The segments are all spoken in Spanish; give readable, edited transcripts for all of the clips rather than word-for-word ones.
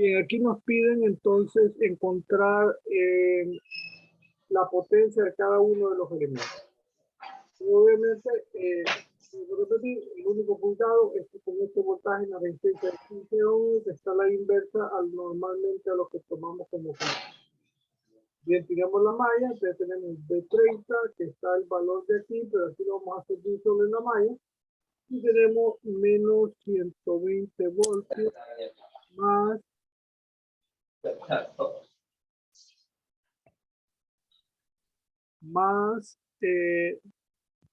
Bien, aquí nos piden entonces encontrar la potencia de cada uno de los elementos. Y obviamente, el único puntado es que con este voltaje en la resistencia de 15 ohms está la inversa normalmente a lo que tomamos como constante. Bien, tiramos la malla, entonces tenemos B30, que está el valor de aquí, pero aquí lo vamos a hacer solo en la malla. Y tenemos menos 120 voltios más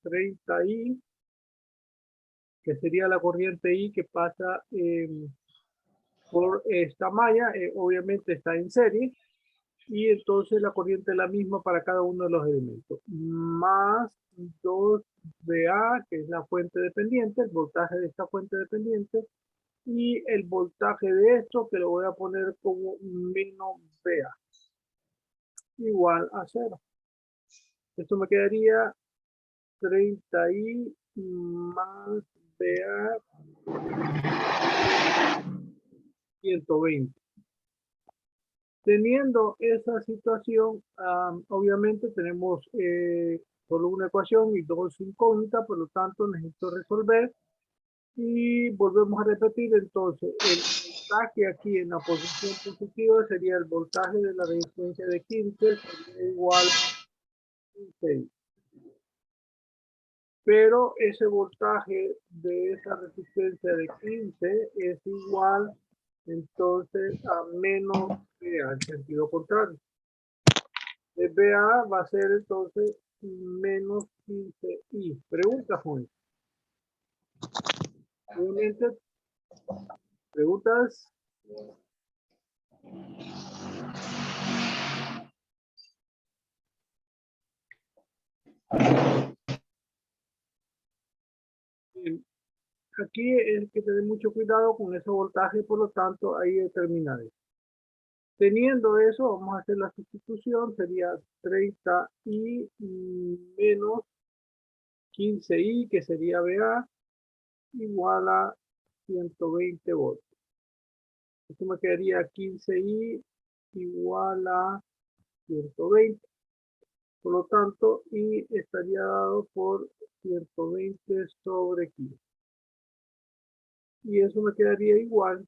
30I, que sería la corriente I que pasa por esta malla, obviamente está en serie, y entonces la corriente es la misma para cada uno de los elementos, más 2VA, que es la fuente dependiente, el voltaje de esta fuente dependiente, y el voltaje de esto, que lo voy a poner como menos VA, igual a 0. Esto me quedaría 30I más VA 120. Teniendo esa situación, obviamente tenemos solo una ecuación y dos incógnitas, por lo tanto necesito resolver y volvemos a repetir. Entonces el voltaje aquí en la posición positiva sería el voltaje de la resistencia de 15, sería igual a 6. Pero ese voltaje de esa resistencia de 15 es igual entonces a menos VA, en sentido contrario. De VA va a ser entonces menos 15I. Pregunta, Juan. Obviamente, preguntas. Bien. Aquí es que tener mucho cuidado con ese voltaje, por lo tanto, ahí determinaré. Teniendo eso, vamos a hacer la sustitución, sería 30I menos 15I, que sería VA, igual a 120 voltios. Esto me quedaría 15I igual a 120. Por lo tanto, I estaría dado por 120 sobre 15. Y eso me quedaría igual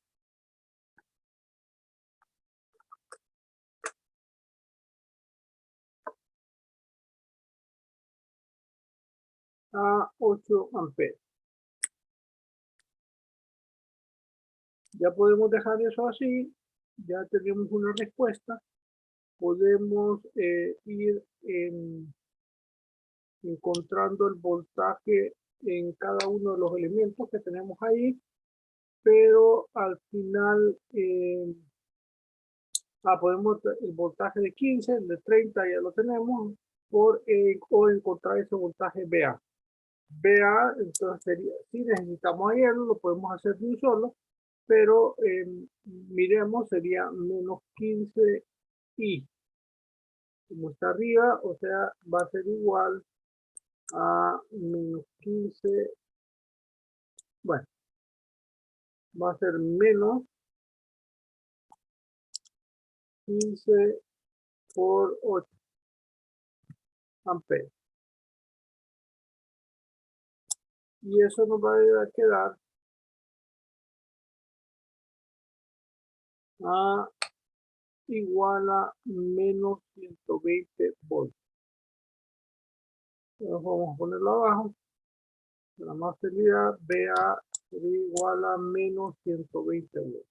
a 8 amperes. Ya podemos dejar eso así. Ya tenemos una respuesta. Podemos ir encontrando el voltaje en cada uno de los elementos que tenemos ahí, pero al final podemos el voltaje de 15, el de 30 ya lo tenemos, o encontrar ese voltaje VA. VA, entonces sería, si necesitamos hallarlo, lo podemos hacer de un solo, pero miremos, sería menos 15I. Como está arriba, o sea, va a ser igual a menos 15, bueno, va a ser menos 15 por 8 amperes. Y eso nos va a quedar a igual a menos 120 voltios. Entonces vamos a ponerlo abajo. La más facilidad, VA sería igual a menos 120 voltios.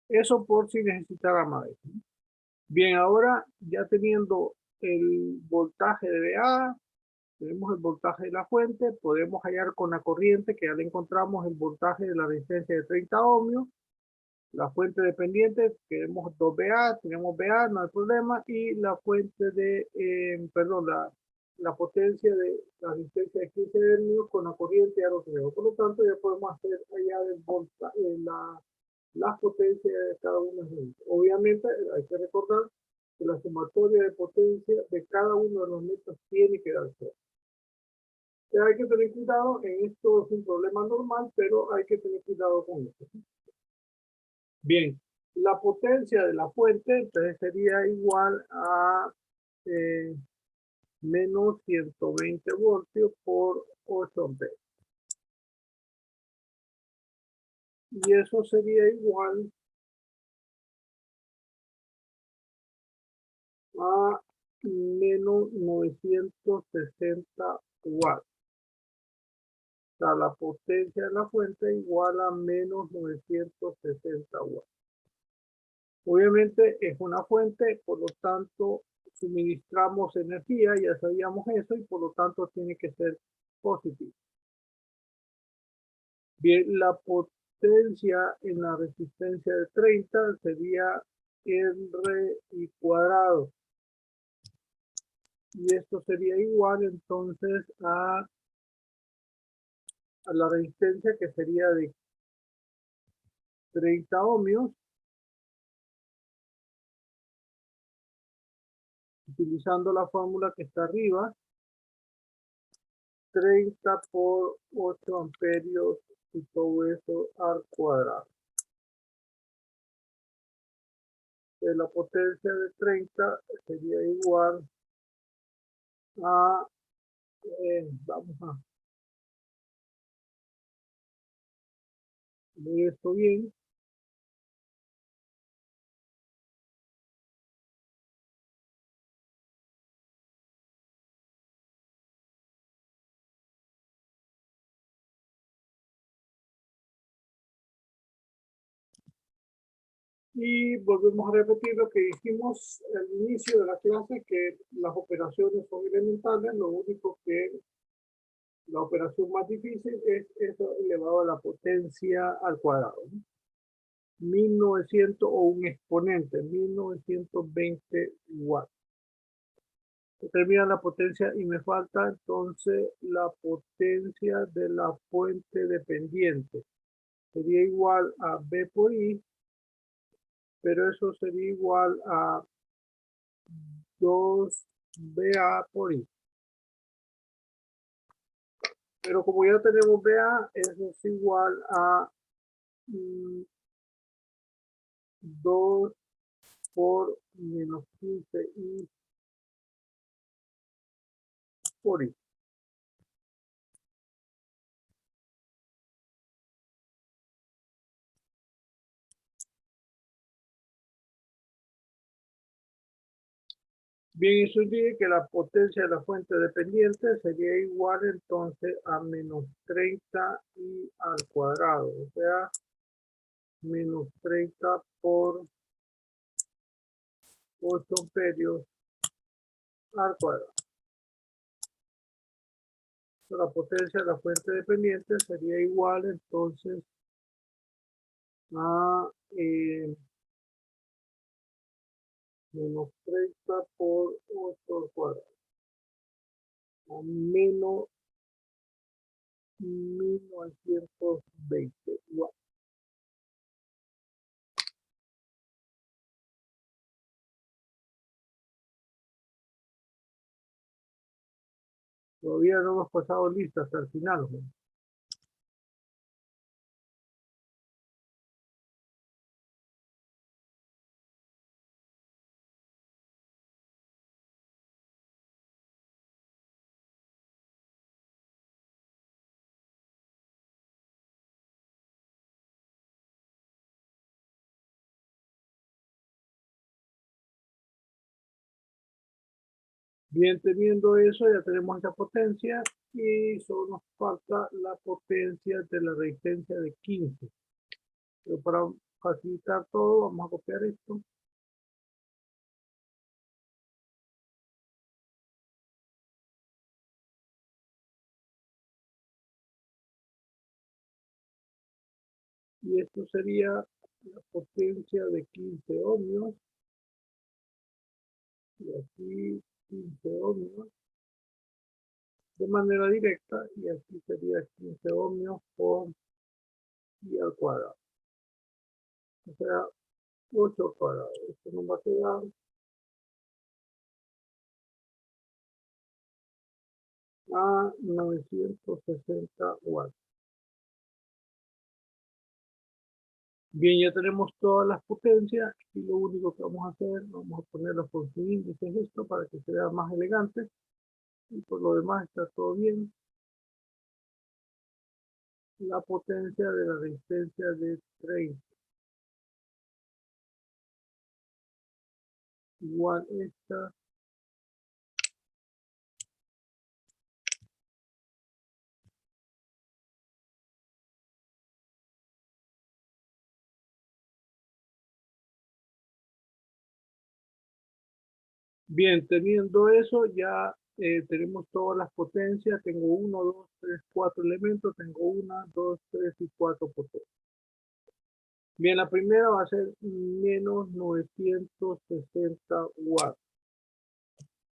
Eso por si necesitara más. Bien, ahora ya teniendo el voltaje de VA, tenemos el voltaje de la fuente, podemos hallar con la corriente, que ya le encontramos el voltaje de la resistencia de 30 ohmios, la fuente dependiente, queremos 2VA, tenemos VA, no hay problema, y la fuente de, perdón, la potencia de la resistencia de 15 ohmios con la corriente ya lo tenemos. Por lo tanto, ya podemos hacer allá las potencias de cada uno de ellos. Obviamente, hay que recordar que la sumatoria de potencia de cada uno de los metros tiene que dar 0. Hay que tener cuidado, en esto es un problema normal, pero hay que tener cuidado con esto. Bien, la potencia de la fuente entonces sería igual a menos 120 voltios por 8 amperes. Y eso sería igual a menos 960 watts. O sea, la potencia de la fuente igual a menos 960 watts. Obviamente es una fuente, por lo tanto suministramos energía, ya sabíamos eso, y por lo tanto tiene que ser positivo. Bien, la potencia en la resistencia de 30 sería R y cuadrado. Y esto sería igual entonces a la resistencia, que sería de 30 ohmios, utilizando la fórmula que está arriba, 30 por 8 amperios y todo eso al cuadrado. La potencia de 30 sería igual a, vamos a ver esto bien, y volvemos a repetir lo que dijimos al inicio de la clase, que las operaciones son elementales, lo único que la operación más difícil es eso elevado a la potencia al cuadrado, ¿no? 1900 o un exponente, 1920 watts. Termina la potencia y me falta entonces la potencia de la fuente dependiente. Sería igual a B por I, pero eso sería igual a 2BA por I. Pero como ya tenemos BA, eso es igual a 2 por menos 15I por I. Bien, eso indica que la potencia de la fuente dependiente sería igual entonces a menos 30I al cuadrado, o sea, menos 30 por 8 amperios al cuadrado. La potencia de la fuente dependiente sería igual entonces a menos 30 por 8 al cuadrado, a menos 1920 watts. Todavía no hemos pasado lista hasta el final, ¿no? Bien, teniendo eso, ya tenemos esa potencia y solo nos falta la potencia de la resistencia de 15. Pero para facilitar todo, vamos a copiar esto. Y esto sería la potencia de 15 ohmios. Y aquí 15 ohmios de manera directa, y aquí sería 15 ohmios por I al cuadrado. O sea, 8 al cuadrado. Esto nos va a quedar a 960 watts. Bien, ya tenemos todas las potencias y lo único que vamos a hacer, vamos a ponerlo por su índice esto para que se vea más elegante y por lo demás está todo bien. La potencia de la resistencia de 30 igual esta. Bien, teniendo eso ya tenemos todas las potencias. Tengo 1, 2, 3, 4 elementos. Tengo 1, 2, 3 y 4 potencias. Bien, la primera va a ser menos 960 watts.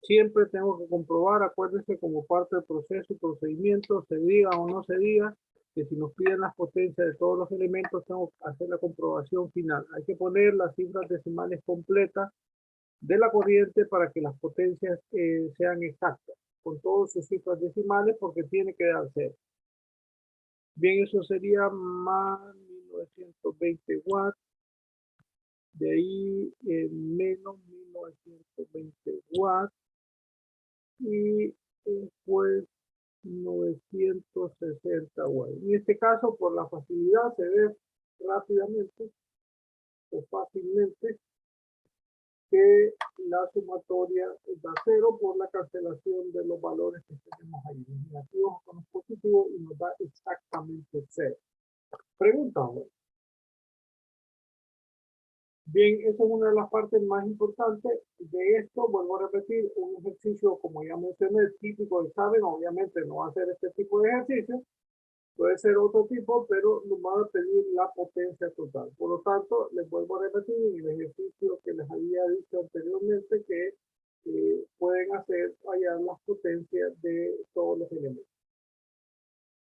Siempre tengo que comprobar, acuérdense, como parte del proceso y procedimiento, se diga o no se diga, que si nos piden las potencias de todos los elementos, tengo que hacer la comprobación final. Hay que poner las cifras decimales completas de la corriente para que las potencias sean exactas, con todas sus cifras decimales, porque tiene que dar cero. Bien, eso sería más 1920 watts. De ahí menos 1920 watts. Y después 960 watts. En este caso, por la facilidad, se ve rápidamente o fácilmente que la sumatoria da cero por la cancelación de los valores que tenemos ahí, los negativos con los positivos, y nos da exactamente cero. Pregunta ahora. Bien, esa es una de las partes más importantes de esto. Vuelvo a repetir, un ejercicio, como ya mencioné, típico de examen, obviamente no va a ser este tipo de ejercicio, puede ser otro tipo, pero nos va a pedir la potencia total. Por lo tanto, les vuelvo a repetir el ejercicio que les había dicho anteriormente, que pueden hacer hallar las potencias de todos los elementos.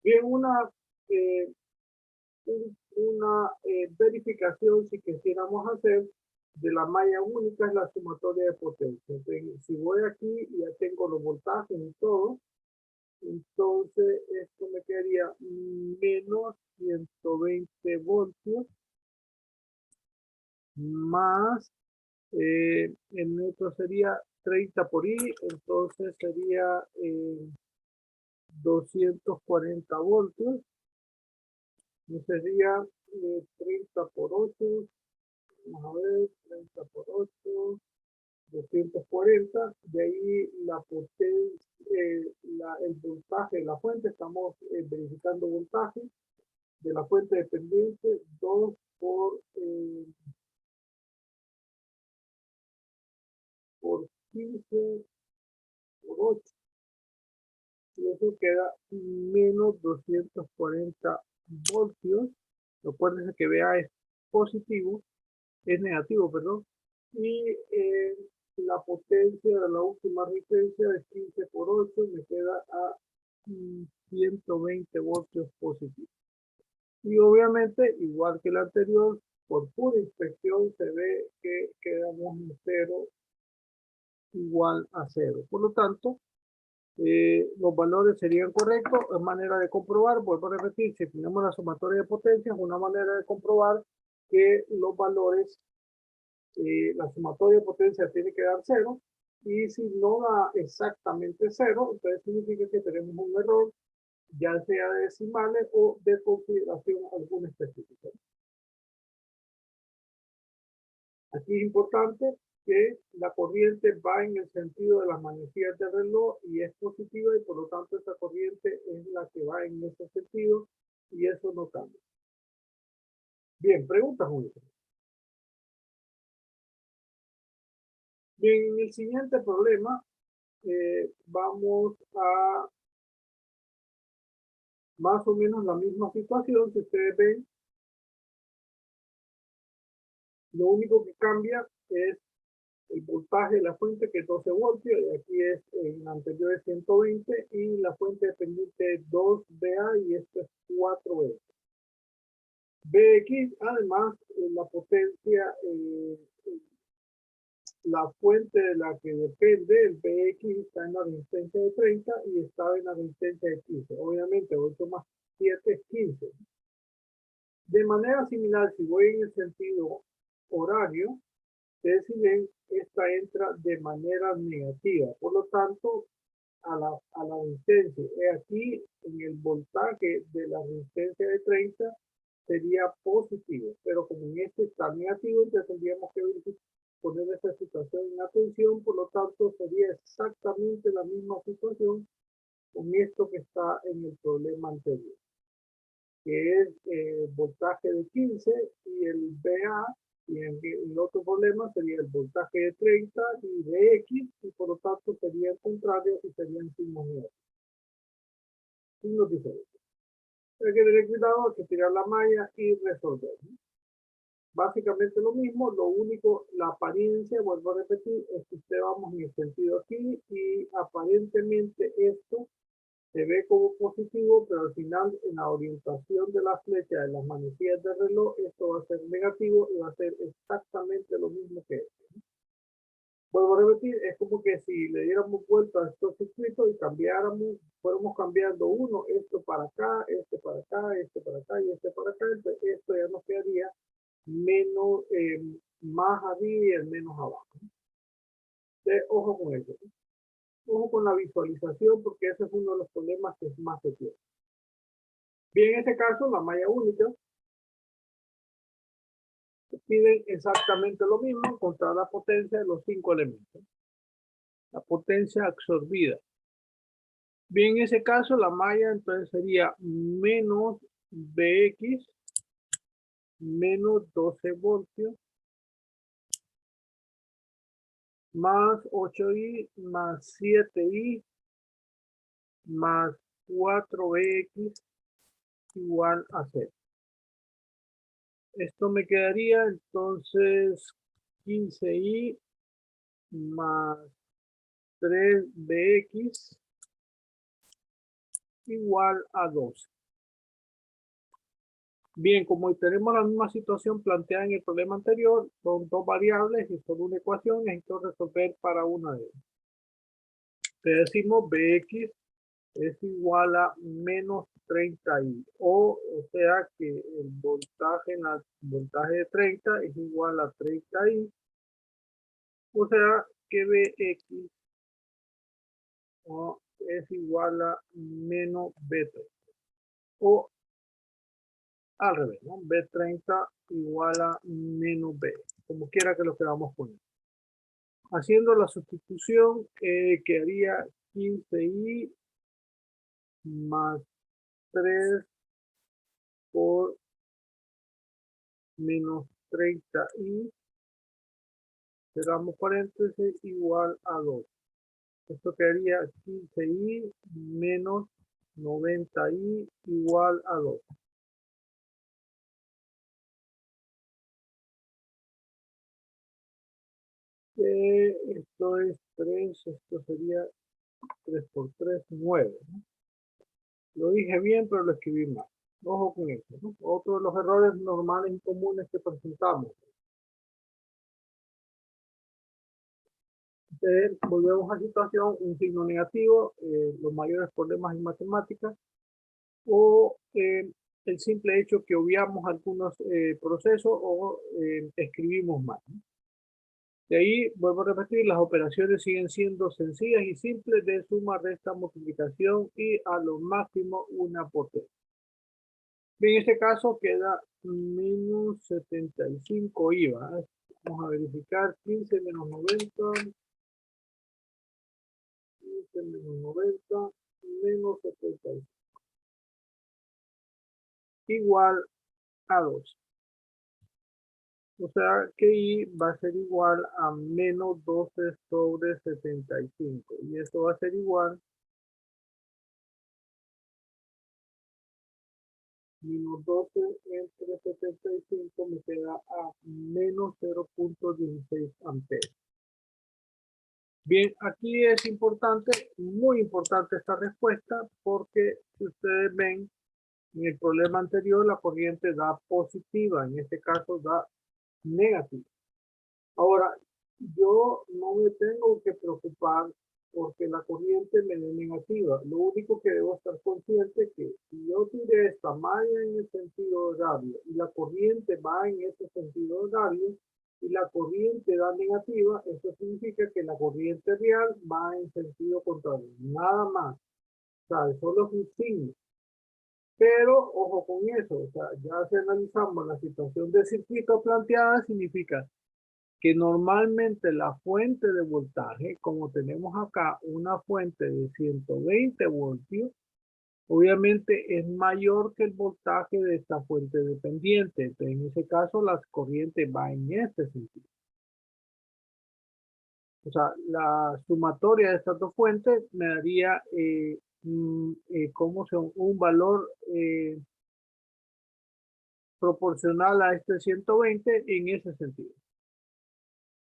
Bien, eh, una verificación, si quisiéramos hacer, de la malla única es la sumatoria de potencia. Entonces, si voy aquí y ya tengo los voltajes y todo, entonces esto me quedaría menos 120 voltios más el neutro sería 30 por I, entonces sería 240 voltios. Y sería 30 por 8, vamos a ver, 30 por 8, 240. De ahí la potencia, el voltaje de la fuente, estamos verificando voltaje de la fuente dependiente, 2 por 15 por 8. Y eso queda menos 240 voltios. Recuerden que VA es positivo, es negativo, perdón. Y la potencia de la última resistencia es 15 por 8, me queda a 120 voltios positivos. Y obviamente, igual que el anterior, por pura inspección se ve que quedamos en cero igual a cero. Por lo tanto, los valores serían correctos. Es manera de comprobar, vuelvo a repetir, si tenemos la sumatoria de potencias, una manera de comprobar que los valores, la sumatoria de potencia tiene que dar cero, y si no da exactamente cero, entonces significa que tenemos un error, ya sea de decimales o de consideración alguna específica. Aquí es importante que la corriente va en el sentido de las manecillas del reloj y es positiva, y por lo tanto esa corriente es la que va en ese sentido y eso no cambia. Bien, pregunta, Julio. Bien, en el siguiente problema vamos a más o menos la misma situación que ustedes ven. Lo único que cambia es el voltaje de la fuente, que es 12 voltios, y aquí es en la anterior es 120, y la fuente dependiente es 2VA y esto es 4V. Bx, además, la potencia la fuente de la que depende, el Bx, está en la resistencia de 30 y estaba en la resistencia de 15. Obviamente 8 más 7 es 15. De manera similar, si voy en el sentido horario, ustedes si ven, esta entra de manera negativa. Por lo tanto, a la resistencia, aquí en el voltaje de la resistencia de 30 sería positivo, pero como en este está negativo, entonces tendríamos que poner esta situación en atención, por lo tanto sería exactamente la misma situación con esto que está en el problema anterior, que es voltaje de 15 y el BA, y en el otro problema sería el voltaje de 30 y de X, y por lo tanto sería el contrario y serían signos negativos. Signos diferentes. Hay que tener cuidado, hay que tirar la malla y resolver, ¿no? Básicamente lo mismo, lo único, la apariencia, vuelvo a repetir, es que usted vamos en el sentido aquí y aparentemente esto se ve como positivo, pero al final en la orientación de la flecha de las manecillas del reloj, esto va a ser negativo y va a ser exactamente lo mismo que esto. Vuelvo a repetir, es como que si le diéramos vuelta a estos circuitos y cambiáramos, fuéramos cambiando uno, esto para acá, este para acá, este para acá y este para acá, entonces esto ya nos quedaría menos, más arriba y el menos abajo. Entonces, ojo con eso. Ojo con la visualización porque ese es uno de los problemas que más se tiene. Bien, en este caso, la malla única piden exactamente lo mismo, encontrar la potencia de los 5 elementos. La potencia absorbida. Bien, en ese caso, la malla entonces sería menos Bx menos 12 voltios más 8i más 7i más 4bx igual a 0. Esto me quedaría entonces 15i más 3bx igual a 12. Bien, como tenemos la misma situación planteada en el problema anterior, son dos variables y son una ecuación, necesito resolver para una de ellas. Le decimos bx es igual a menos 30i, o sea que el voltaje de 30 es igual a 30i, o sea que bx es igual a menos b30, o al revés, ¿no? B30 igual a menos B, como quiera que lo queramos poner. Haciendo la sustitución, quedaría 15i más 3 por menos 30i, cerramos paréntesis, igual a 2. Esto quedaría 15i menos 90i igual a 2. Esto es 3, esto sería 3 por 3, 9, ¿no? Lo dije bien, pero lo escribí mal. Ojo con eso, ¿no? Otro de los errores normales y comunes que presentamos. Entonces, volvemos a la situación, un signo negativo, los mayores problemas en matemáticas, o el simple hecho que obviamos algunos procesos o escribimos mal, ¿no? De ahí, vuelvo a repetir, las operaciones siguen siendo sencillas y simples de suma, resta, multiplicación y a lo máximo una potencia. En este caso queda menos 75 IVA. Vamos a verificar 15 menos 90, 15 menos 90, menos 75. Igual a 2. O sea que I va a ser igual a menos 12 sobre 75. Y esto va a ser igual menos 12 entre 75 me queda a menos 0.16 amperes. Bien, aquí es importante, muy importante esta respuesta, porque si ustedes ven, en el problema anterior la corriente da positiva, en este caso da negativa. Ahora, yo no me tengo que preocupar porque la corriente me dé negativa. Lo único que debo estar consciente es que si yo tiré esta malla en el sentido horario y la corriente va en ese sentido horario y la corriente da negativa, eso significa que la corriente real va en sentido contrario. Nada más. O sea, solo es un signo. Pero ojo con eso, o sea, ya si analizamos la situación de circuito planteada, significa que normalmente la fuente de voltaje, como tenemos acá una fuente de 120 voltios, obviamente es mayor que el voltaje de esta fuente dependiente. Entonces, en ese caso, la corriente va en este sentido. O sea, la sumatoria de estas dos fuentes me daría como son un valor proporcional a este 120 en ese sentido.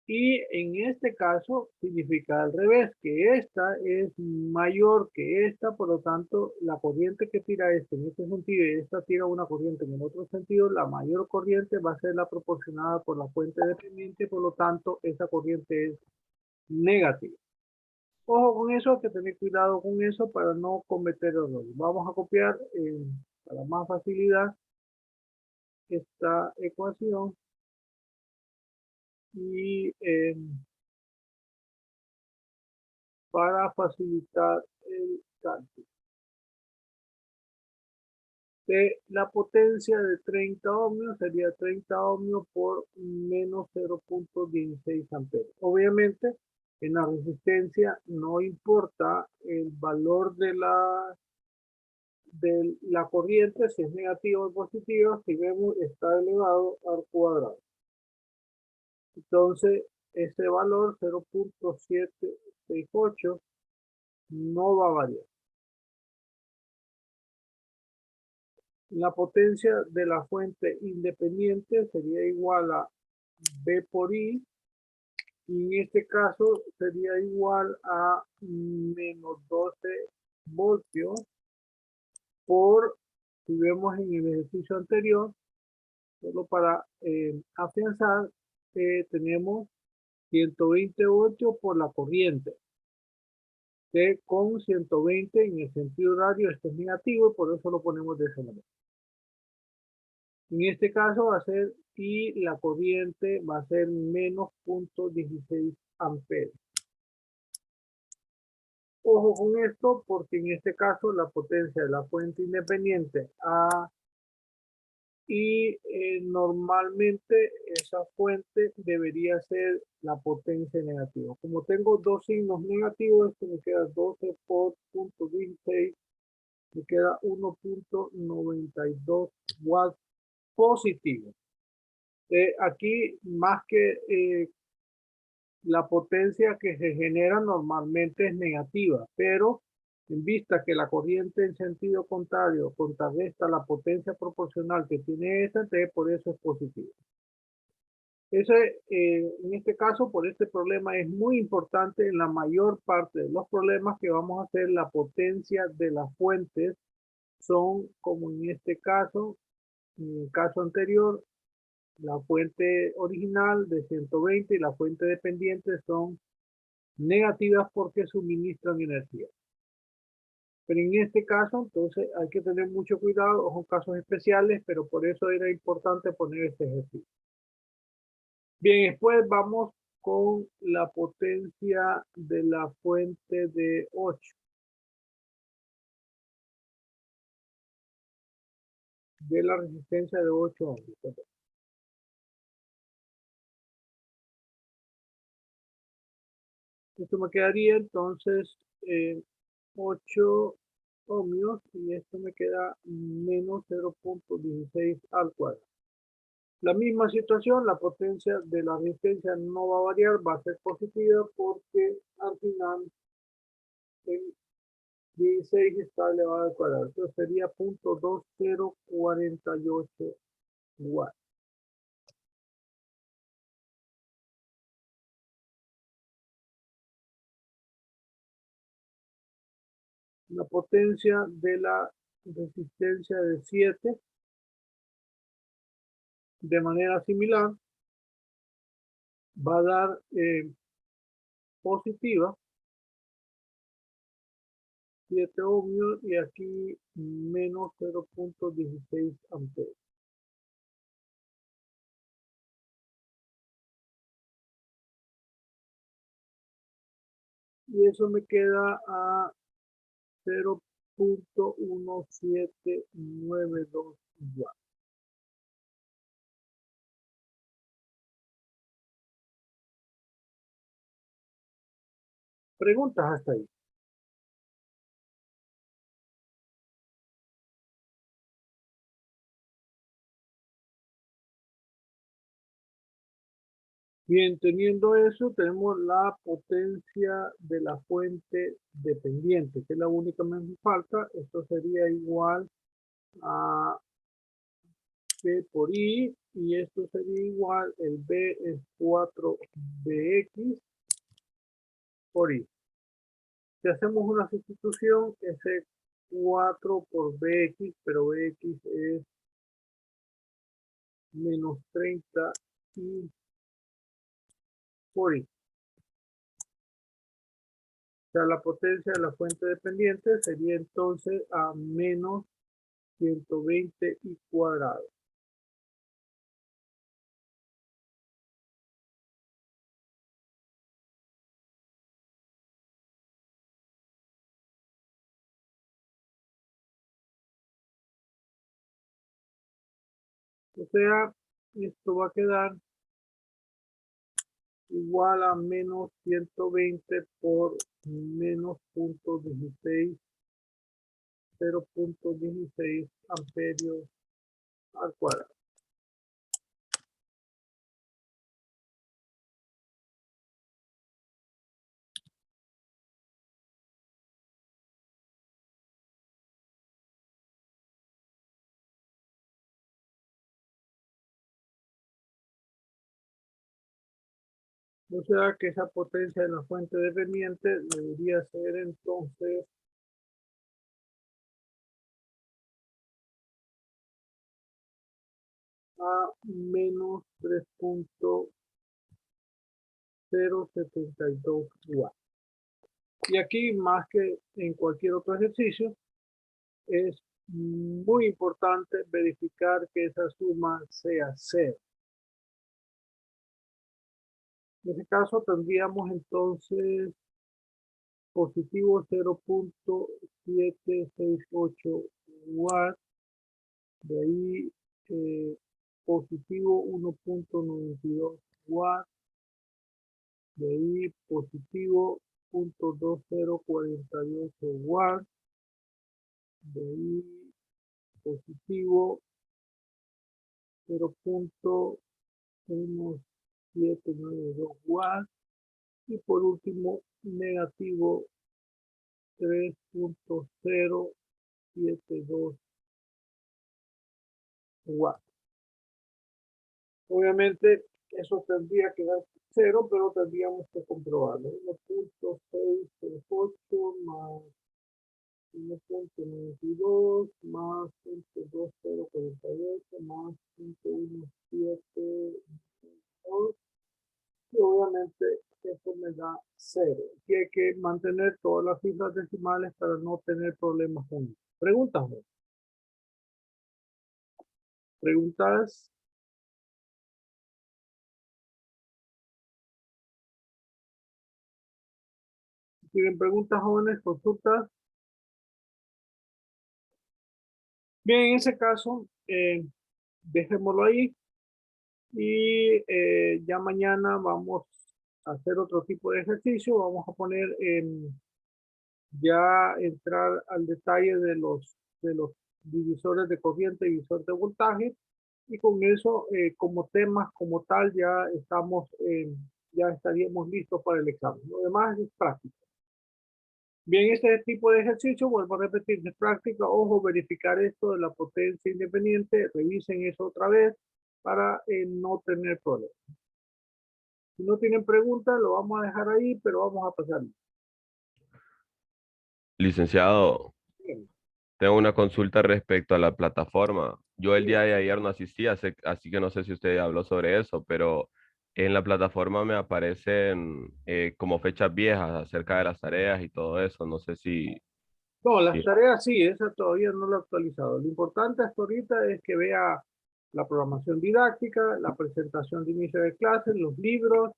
Y en este caso significa al revés, que esta es mayor que esta, por lo tanto, la corriente que tira este en este sentido y esta tira una corriente en el otro sentido, la mayor corriente va a ser la proporcionada por la fuente dependiente, por lo tanto, esa corriente es negativa. Ojo con eso, hay que tener cuidado con eso para no cometer errores. Vamos a copiar para más facilidad esta ecuación y para facilitar el cálculo. De la potencia de 30 ohmios sería 30 ohmios por menos 0.16 amperes. Obviamente, en la resistencia no importa el valor de la corriente, si es negativa o positiva, si vemos está elevado al cuadrado. Entonces, ese valor 0.768 no va a variar. La potencia de la fuente independiente sería igual a B por I, y en este caso sería igual a menos 12 voltios por, si vemos en el ejercicio anterior, solo para afianzar, tenemos 120 voltios por la corriente, que con 120 en el sentido horario esto es negativo, y por eso lo ponemos de esa manera. En este caso va a ser, y la corriente va a ser menos 0.16 amperes. Ojo con esto porque en este caso la potencia de la fuente independiente A y normalmente esa fuente debería ser la potencia negativa. Como tengo dos signos negativos, esto me queda 12 por 0.16, me queda 1.92 watts positivos. Aquí más que la potencia que se genera normalmente es negativa, pero en vista que la corriente en sentido contrario contrarresta la potencia proporcional que tiene esta, entonces por eso es positivo. En este caso, por este problema es muy importante. En la mayor parte de los problemas que vamos a hacer, la potencia de las fuentes son, como en este caso, en el caso anterior, la fuente original de 120 y la fuente dependiente son negativas porque suministran energía. Pero en este caso, entonces, hay que tener mucho cuidado, son casos especiales, pero por eso era importante poner este ejercicio. Bien, después vamos con la potencia de la fuente de 8, de la resistencia de 8 ohms. Esto me quedaría entonces 8 ohmios y esto me queda menos 0.16 al cuadrado. La misma situación, la potencia de la resistencia no va a variar, va a ser positiva porque al final el 16 está elevado al cuadrado. Entonces sería 0.2048 watts. La potencia de la resistencia de 7 de manera similar va a dar positiva, 7 ohmios, y aquí menos 0.16 amperes. Y eso me queda a 0.1792 watts. Preguntas hasta ahí. Bien, teniendo eso, tenemos la potencia de la fuente dependiente, que es la única que me falta. Esto sería igual a B por I, y esto sería igual, el B es 4BX por I. Si hacemos una sustitución, ese 4 por BX, pero BX es menos 30 I por I. O sea, la potencia de la fuente dependiente sería entonces a menos 120 I cuadrado. O sea, esto va a quedar igual a menos 120 por menos 0.16 amperios al cuadrado. O sea que esa potencia de la fuente dependiente debería ser entonces a menos 3.072 watts. Y aquí, más que en cualquier otro ejercicio, es muy importante verificar que esa suma sea cero. En este caso tendríamos entonces positivo 0.768 watts, de ahí positivo 1.92 watts, de ahí positivo 0.2048 watts, de ahí positivo 0.1792 watts, y por último negativo 3.072 watts. Obviamente eso tendría que dar cero, pero tendríamos que comprobarlo. 1.638 más 1.92 más 0.2048 más 0.17, y obviamente eso me da cero. Y hay que mantener todas las cifras decimales para no tener problemas con eso. Preguntas. Preguntas. Si tienen preguntas, jóvenes, consultas. Bien, en ese caso, dejémoslo ahí, y ya mañana vamos a hacer otro tipo de ejercicio. Vamos a poner ya entrar al detalle de los divisores de corriente y divisor de voltaje, y con eso como temas como tal ya estaríamos listos para el examen. Lo demás es práctica. Bien, este tipo de ejercicio, vuelvo a repetir, de práctica. Ojo, verificar esto de la potencia independiente, revisen eso otra vez para no tener problemas. Si no tienen preguntas, lo vamos a dejar ahí, pero vamos a pasar. Licenciado, Bien. tengo una consulta respecto a la plataforma. Yo el Sí. día de ayer no asistí, así que no sé si usted habló sobre eso, pero En la plataforma me aparecen como fechas viejas acerca de las tareas y todo eso. No sé No, las si... tareas sí, esa todavía no la he actualizado. Lo importante hasta ahorita es que vea la programación didáctica, la presentación de inicio de clases, los libros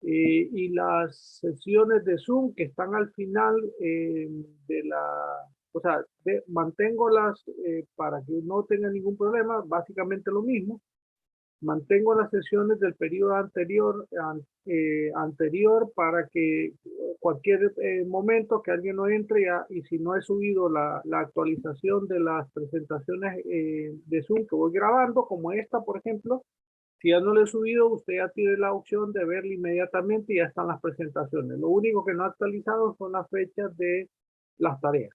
y las sesiones de Zoom que están al final de la... O sea, mantengo para que no tenga ningún problema, básicamente lo mismo. Mantengo las sesiones del periodo anterior para que cualquier momento que alguien no entre y si no he subido la actualización de las presentaciones de Zoom que voy grabando, como esta, por ejemplo, si ya no le he subido, usted ya tiene la opción de verla inmediatamente y ya están las presentaciones. Lo único que no ha actualizado son las fechas de las tareas.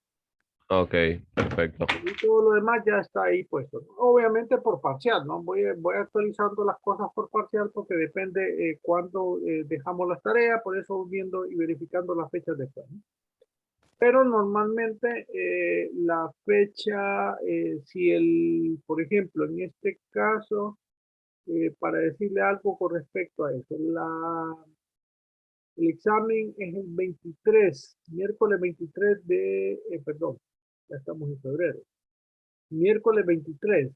Ok, perfecto. Y todo lo demás ya está ahí puesto. Obviamente por parcial, ¿no? Voy actualizando las cosas por parcial porque depende cuándo dejamos las tareas, por eso voy viendo y verificando las fechas después, ¿no? Pero normalmente la fecha, por ejemplo, en este caso, para decirle algo con respecto a eso, el examen es el 23, miércoles 23 perdón, ya estamos en febrero, miércoles 23.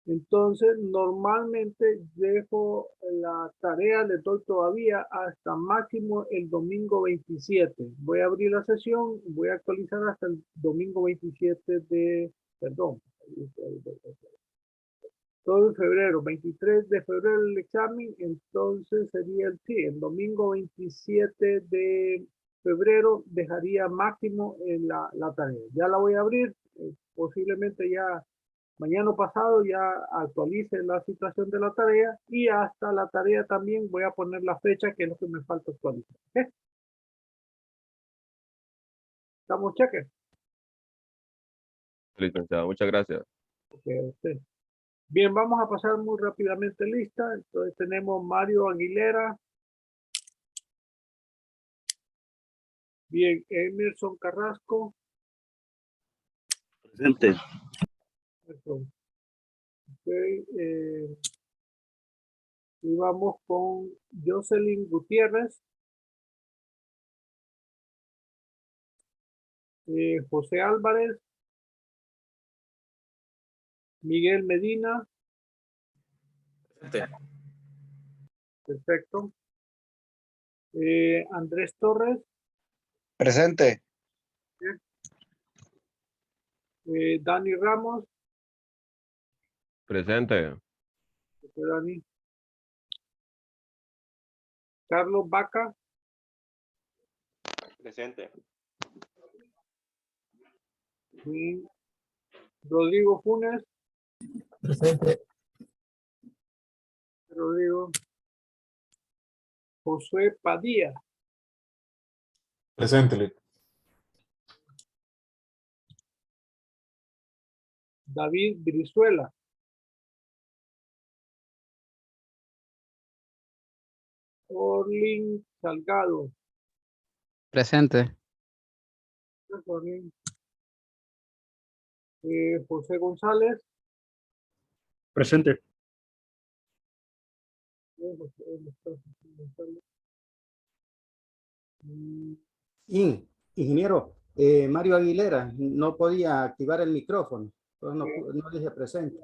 Entonces, normalmente dejo la tarea, le doy todavía hasta máximo el domingo 27. Voy a abrir la sesión, voy a actualizar hasta el domingo 27 perdón, todo en febrero, 23 de febrero el examen, entonces sería el domingo 27 de febrero dejaría máximo en la tarea. Ya la voy a abrir, posiblemente ya mañana pasado ya actualice la situación de la tarea y hasta la tarea también voy a poner la fecha que es lo que me falta actualizar. ¿Ok? ¿Estamos cheques? Licenciado, muchas gracias. Ok, usted. Bien, vamos a pasar muy rápidamente lista. Entonces tenemos Mario Aguilera. Bien, Emerson Carrasco. Presente. Perdón. Ok, y vamos con Jocelyn Gutiérrez. José Álvarez. Miguel Medina. Presente. Perfecto. Andrés Torres. Presente. Dani Ramos. Presente. Dani. Carlos Vaca. Presente. Y Rodrigo Funes. Presente. Rodrigo. Josué Padilla. Presente. David Brizuela. Orlin Salgado. Presente. Orlin. José González. Presente. Mm, Ingeniero, Mario Aguilera no podía activar el micrófono, entonces no dije presente.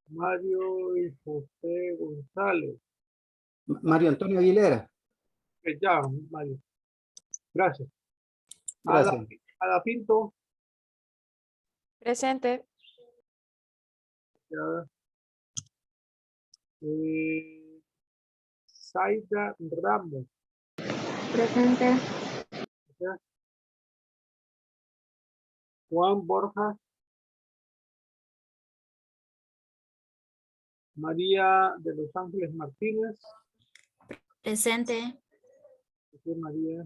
Mario y José González. Mario Antonio Aguilera, Ya, Mario. Gracias. gracias. Ada Pinto. Presente. Ya. Zaida Ramos. Presente. Ya. Juan Borja. María de Los Ángeles Martínez. Presente. José María.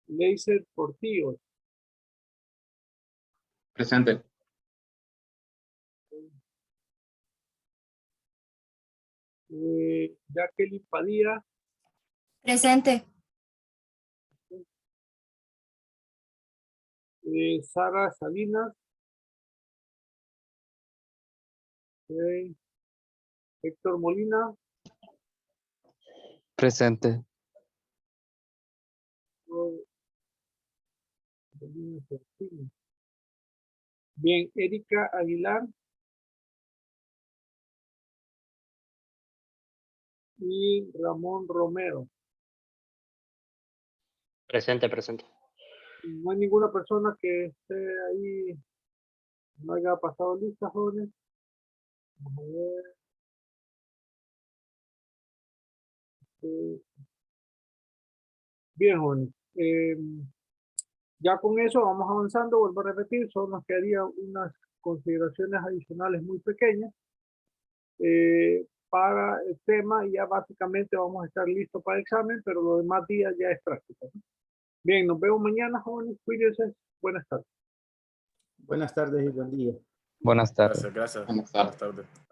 Leiser Portillo. Presente. Jacqueline Padilla. Presente. Sara Salinas. Okay. Héctor Molina. Presente. Bien, Erika Aguilar. Y Ramón Romero. Presente, presente. No hay ninguna persona que esté ahí, no haya pasado lista, jóvenes. Vamos a ver. Bien, jóvenes. Ya con eso vamos avanzando, vuelvo a repetir, solo nos quedarían unas consideraciones adicionales muy pequeñas para el tema y ya básicamente vamos a estar listos para el examen, pero los demás días ya es práctica, ¿no? Bien, nos vemos mañana, jóvenes, cuídense, buenas tardes. Buenas tardes y buen día. Buenas tardes. Gracias, gracias. Buenas tardes. Buenas tardes.